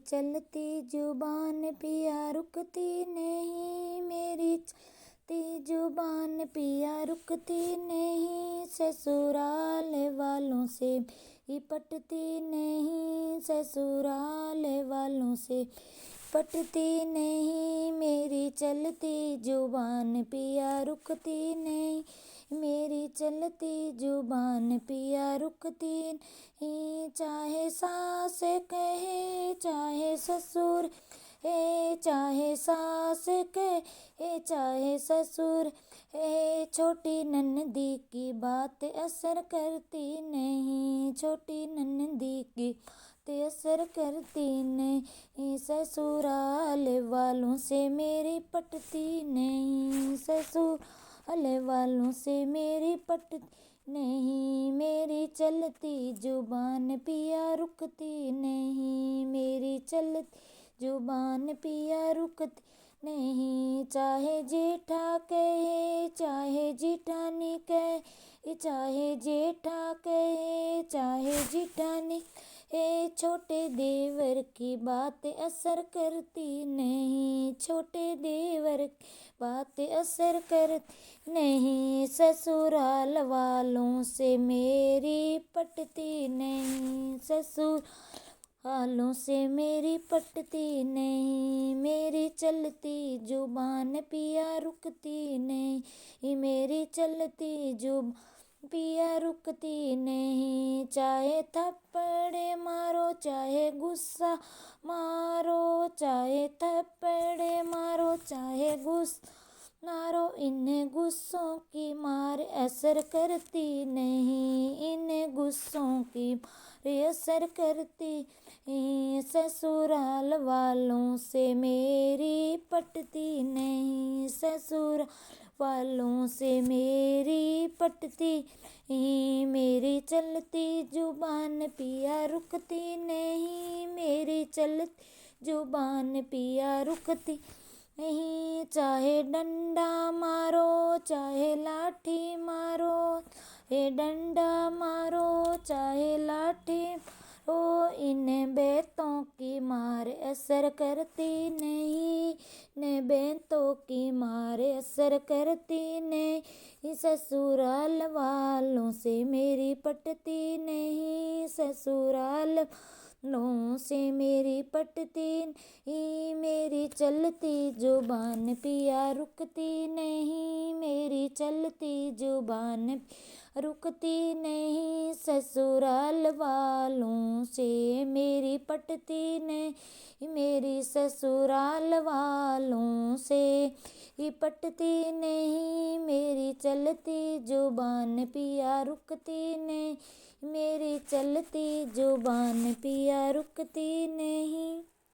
چلتی زبان پیا رکتی نہیں، میری چلتی زبان پیا رکتی نہیں، سسرال والوں سے بھی پٹتی نہیں، سسرال والوں سے پٹتی نہیں، میری چلتی زبان پیا رکتی نہیں، میری چلتی زبان پیا رکتی نہیں، چاہے ساس کہے چاہے سسر چاہے ساس کہے چاہے سسر چھوٹی نندی کی بات اثر کرتی نہیں، چھوٹی نندی کی بات اثر کرتی نہیں، سسرال والوں سے میری پٹتی نہیں، سسرال والوں سے میری پٹتی نہیں، میری چلتی زبان پیا رکتی نہیں، میری چلتی زبان پیا رکتی نہیں، چاہے جیٹھا کہے چاہے جیٹھانی کہے چاہے جیٹھا کہے چاہے جیٹھانی چھوٹے دیور کی بات اثر کرتی نہیں، چھوٹے دیور کی بات اثر کرتی نہیں، سسرال والوں سے میری پٹتی نہیں، سسرال والوں سے میری پٹتی نہیں، میری چلتی زبان پیا رکتی نہیں، میری چلتی زبان پیا رکتی نہیں، چاہے تھپڑ مارو چاہے غصہ مارو، چاہے تھپڑ مارو چاہے غصہ مارو، ان غصوں کی مار اثر کرتی نہیں، ان غصوں کی مار اثر کرتی نہیں، سسرال والوں سے میری پٹتی نہیں، سسرال والوں سے میری پٹتی نہیں، میری چلتی زبان پیا رکتی نہیں، میری چلتی زبان پیا رکتی نہیں، چاہے ڈنڈا مارو چاہے لاٹھی مارو، چاہے ڈنڈا مارو چاہے لاٹھی مارو، ان بیتوں کی مار اثر کرتی نہیں، ان بیتوں کی مار اثر کرتی نہیں، سسرال والوں سے میری پٹتی نہیں، سسرال والوں سے میری پٹتی نہیں، میری چلتی زبان پیا رکتی نہیں، میری چلتی زبان پیا رکتی نہیں، سسرال والوں سے میری پٹتی نہیں، میری سسرال والوں سے پٹتی نہیں، میری چلتی زبان پیا رکتی نہیں، میری چلتی زبان پیا رکتی نہیں۔